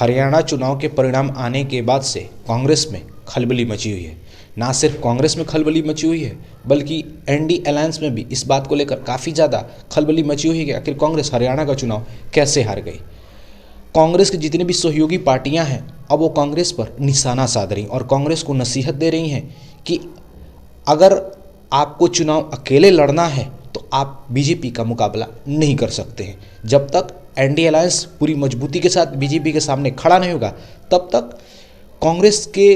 हरियाणा चुनाव के परिणाम आने के बाद से कांग्रेस में खलबली मची हुई है। ना सिर्फ कांग्रेस में खलबली मची हुई है बल्कि एनडी अलायंस में भी इस बात को लेकर काफ़ी ज़्यादा खलबली मची हुई है कि आखिर कांग्रेस हरियाणा का चुनाव कैसे हार गई। कांग्रेस की जितनी भी सहयोगी पार्टियां हैं अब वो कांग्रेस पर निशाना साध रही और कांग्रेस को नसीहत दे रही हैं कि अगर आपको चुनाव अकेले लड़ना है तो आप बीजेपी का मुकाबला नहीं कर सकते हैं। जब तक एनडी अलायंस पूरी मजबूती के साथ बीजेपी के सामने खड़ा नहीं होगा तब तक कांग्रेस के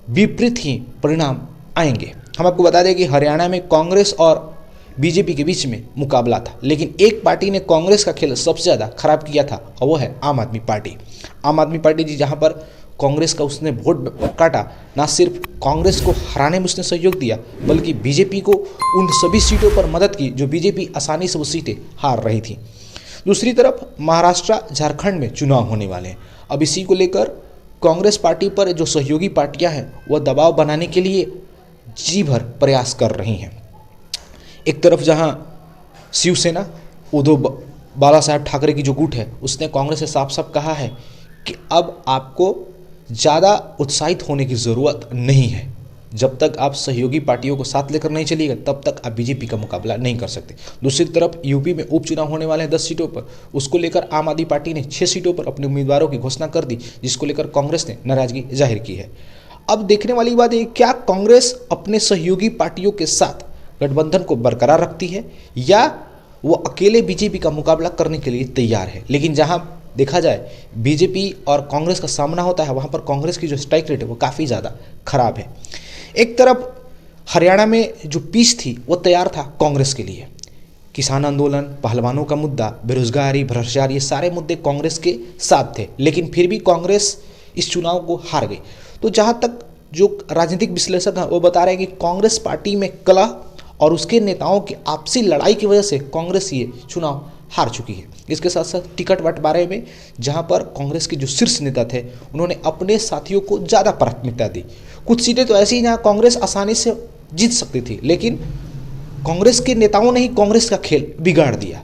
विपरीत ही परिणाम आएंगे। हम आपको बता दें कि हरियाणा में कांग्रेस और बीजेपी के बीच में मुकाबला था, लेकिन एक पार्टी ने कांग्रेस का खेल सबसे ज़्यादा खराब किया था और वो है आम आदमी पार्टी। आम आदमी पार्टी जी जहाँ पर कांग्रेस का उसने वोट काटा, ना सिर्फ कांग्रेस को हराने में उसने सहयोग दिया बल्कि बीजेपी को उन सभी सीटों पर मदद की जो बीजेपी आसानी से वो सीटें हार रही थी। दूसरी तरफ महाराष्ट्र झारखंड में चुनाव होने वाले हैं। अब इसी को लेकर कांग्रेस पार्टी पर जो सहयोगी पार्टियां हैं वह दबाव बनाने के लिए जी भर प्रयास कर रही हैं। एक तरफ जहां शिवसेना उद्धव बाला साहब ठाकरे की जो गुट है उसने कांग्रेस से साफ साफ कहा है कि अब आपको ज़्यादा उत्साहित होने की ज़रूरत नहीं है। जब तक आप सहयोगी पार्टियों को साथ लेकर नहीं चलिएगा तब तक आप बीजेपी का मुकाबला नहीं कर सकते। दूसरी तरफ यूपी में उपचुनाव होने वाले हैं 10 सीटों पर, उसको लेकर आम आदमी पार्टी ने 6 सीटों पर अपने उम्मीदवारों की घोषणा कर दी, जिसको लेकर कांग्रेस ने नाराजगी जाहिर की है। अब देखने वाली बात है क्या कांग्रेस अपने सहयोगी पार्टियों के साथ गठबंधन को बरकरार रखती है या वो अकेले बीजेपी का मुकाबला करने के लिए तैयार है। लेकिन जहां देखा जाए बीजेपी और कांग्रेस का सामना होता है वहां पर कांग्रेस की जो स्ट्राइक रेट है वो काफ़ी ज़्यादा खराब है। एक तरफ हरियाणा में जो पीच थी वो तैयार था कांग्रेस के लिए। किसान आंदोलन, पहलवानों का मुद्दा, बेरोजगारी, भ्रष्टाचार, ये सारे मुद्दे कांग्रेस के साथ थे, लेकिन फिर भी कांग्रेस इस चुनाव को हार गई। तो जहां तक जो राजनीतिक विश्लेषक हैं वो बता रहे हैं कि कांग्रेस पार्टी में कलह और उसके नेताओं की आपसी लड़ाई की वजह से कांग्रेस ये चुनाव हार चुकी है। इसके साथ साथ टिकट बंटवारे में जहां पर कांग्रेस के जो शीर्ष नेता थे उन्होंने अपने साथियों को ज़्यादा प्राथमिकता दी। कुछ सीटें तो ऐसी ही जहां कांग्रेस आसानी से जीत सकती थी, लेकिन कांग्रेस के नेताओं ने ही कांग्रेस का खेल बिगाड़ दिया।